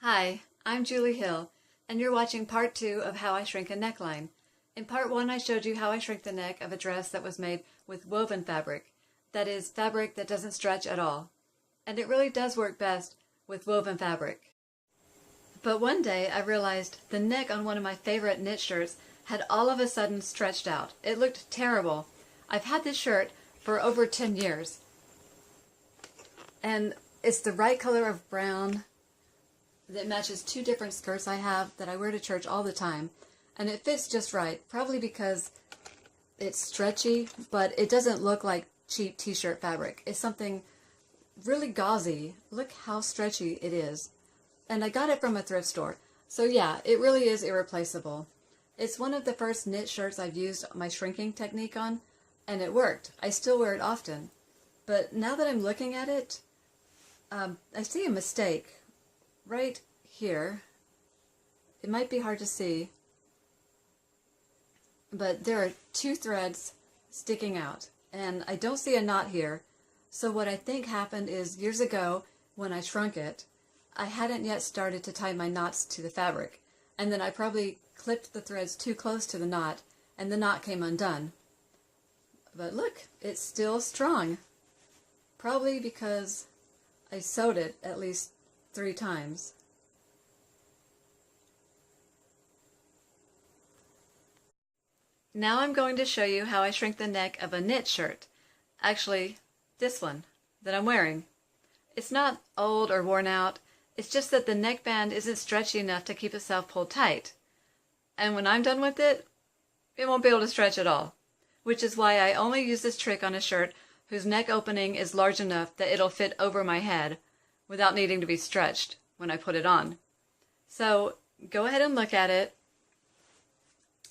Hi, I'm Julie Hill, and you're watching part 2 of How I Shrink a Neckline. In part 1, I showed you how I shrink the neck of a dress that was made with woven fabric, that is, fabric that doesn't stretch at all. And it really does work best with woven fabric. But one day I realized the neck on one of my favorite knit shirts had all of a sudden stretched out. It looked terrible. I've had this shirt for over 10 years. And it's the right color of brown that matches two different skirts I have that I wear to church all the time. And it fits just right, probably because it's stretchy, but it doesn't look like cheap t-shirt fabric. It's something really gauzy. Look how stretchy it is. And I got it from a thrift store. So yeah, it really is irreplaceable. It's one of the first knit shirts I've used my shrinking technique on, and it worked. I still wear it often. But now that I'm looking at it, I see a mistake right here. It might be hard to see, but there are two threads sticking out, and I don't see a knot here. So what I think happened is years ago when I shrunk it, I hadn't yet started to tie my knots to the fabric, and then I probably clipped the threads too close to the knot, and the knot came undone. But look, it's still strong. Probably because I sewed it at least 3 times. Now I'm going to show you how I shrink the neck of a knit shirt. Actually, this one that I'm wearing. It's not old or worn out. It's just that the neckband isn't stretchy enough to keep itself pulled tight. And when I'm done with it, it won't be able to stretch at all. Which is why I only use this trick on a shirt whose neck opening is large enough that it'll fit over my head without needing to be stretched when I put it on. So go ahead and look at it.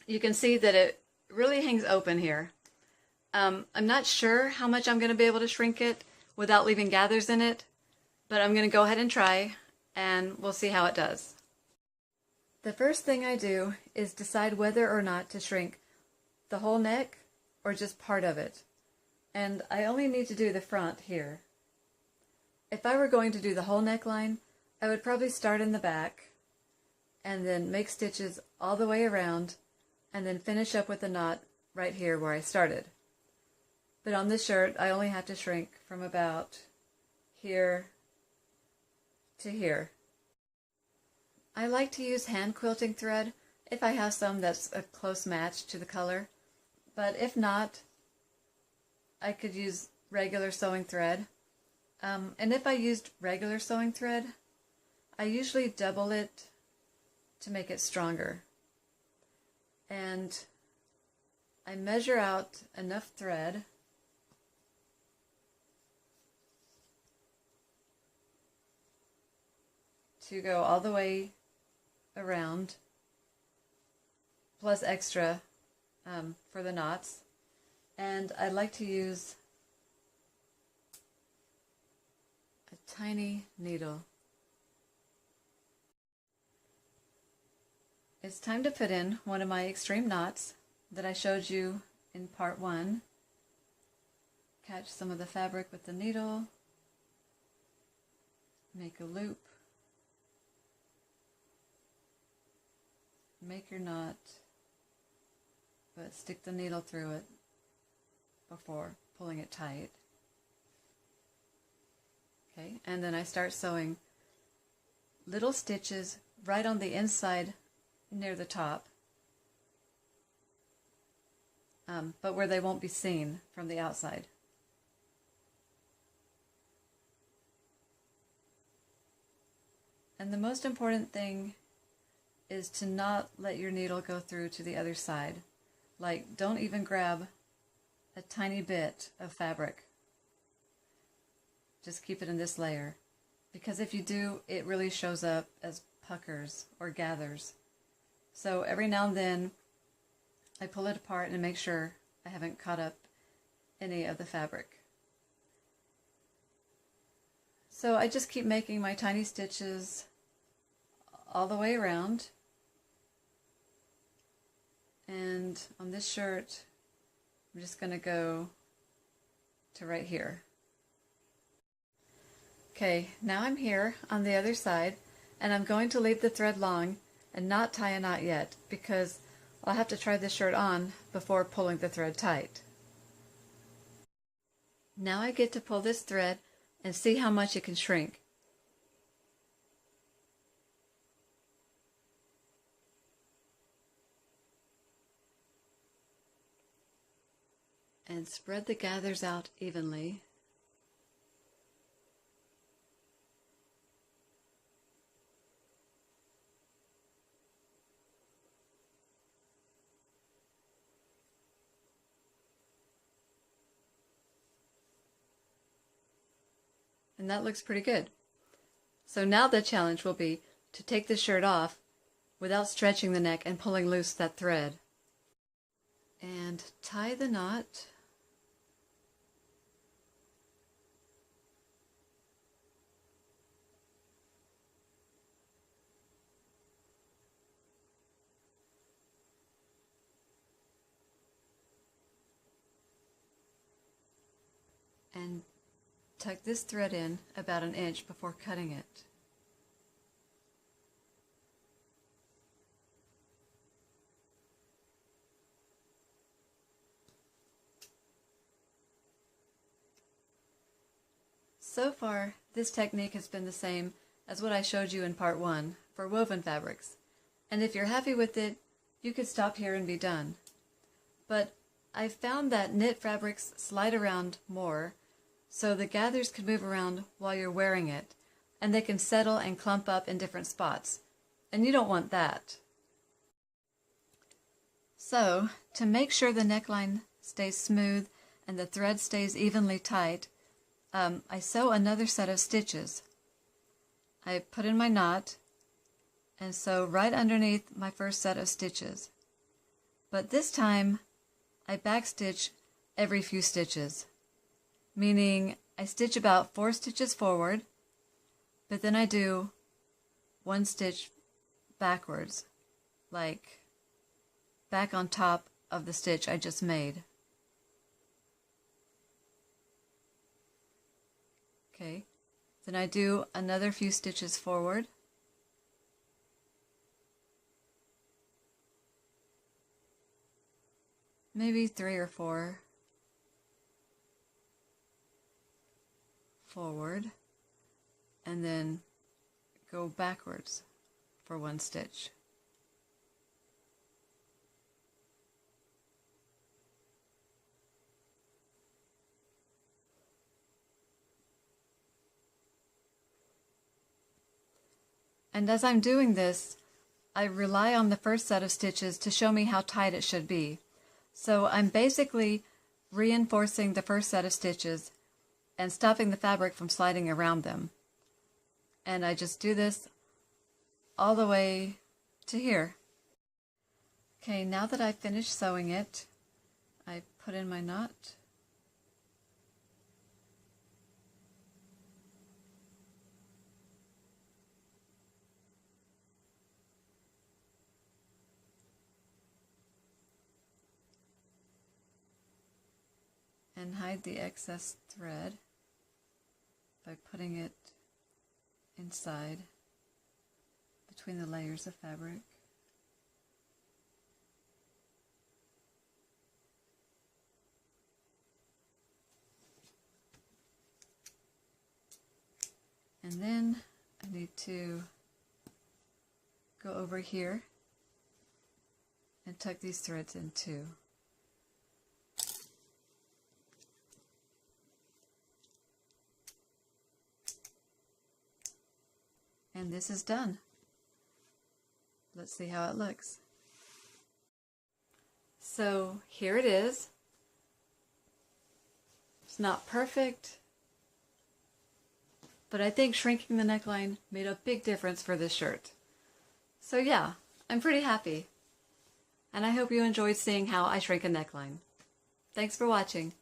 You can see that it really hangs open here. I'm not sure how much I'm going to be able to shrink it without leaving gathers in it, but I'm going to go ahead and try, and we'll see how it does. The first thing I do is decide whether or not to shrink the whole neck or just part of it. And I only need to do the front here. If I were going to do the whole neckline, I would probably start in the back and then make stitches all the way around and then finish up with a knot right here where I started. But on this shirt, I only have to shrink from about here to here. I like to use hand quilting thread if I have some that's a close match to the color, but if not, I could use regular sewing thread. And if I used regular sewing thread, I usually double it to make it stronger. And I measure out enough thread to go all the way around, plus extra for the knots. And I like to use a tiny needle. It's time to put in one of my extreme knots that I showed you in part 1. Catch some of the fabric with the needle, make a loop, make your knot, but stick the needle through it before pulling it tight. Okay, and then I start sewing little stitches right on the inside near the top, but where they won't be seen from the outside. And the most important thing is to not let your needle go through to the other side. Like, don't even grab a tiny bit of fabric. Just keep it in this layer, because if you do, it really shows up as puckers or gathers. So every now and then I pull it apart and make sure I haven't caught up any of the fabric. So I just keep making my tiny stitches all the way around. And on this shirt, I'm just going to go to right here. Okay, now I'm here on the other side, And I'm going to leave the thread long and not tie a knot yet because I'll have to try this shirt on before pulling the thread tight. Now I get to pull this thread and see how much it can shrink. And spread the gathers out evenly. And that looks pretty good. So now the challenge will be to take the shirt off without stretching the neck and pulling loose that thread. And tie the knot. And tuck this thread in about an inch before cutting it. So far, this technique has been the same as what I showed you in part 1 for woven fabrics. And if you're happy with it, you could stop here and be done. But I've found that knit fabrics slide around more, so the gathers can move around while you're wearing it, and they can settle and clump up in different spots, and you don't want that. So, to make sure the neckline stays smooth and the thread stays evenly tight, I sew another set of stitches. I put in my knot and sew right underneath my first set of stitches. But this time, I backstitch every few stitches, meaning I stitch about 4 stitches forward, but then I do 1 stitch backwards, like back on top of the stitch I just made. Okay, then I do another few stitches forward, maybe 3 or 4 forward, and then go backwards for 1 stitch. And as I'm doing this, I rely on the first set of stitches to show me how tight it should be. So I'm basically reinforcing the first set of stitches and stopping the fabric from sliding around them. And I just do this all the way to here. Okay, now that I've finished sewing it, I put in my knot. And hide the excess thread by putting it inside between the layers of fabric. And then I need to go over here and tuck these threads in too. And this is done. Let's see how it looks. So here it is. It's not perfect, but I think shrinking the neckline made a big difference for this shirt. So yeah, I'm pretty happy. And I hope you enjoyed seeing how I shrink a neckline. Thanks for watching.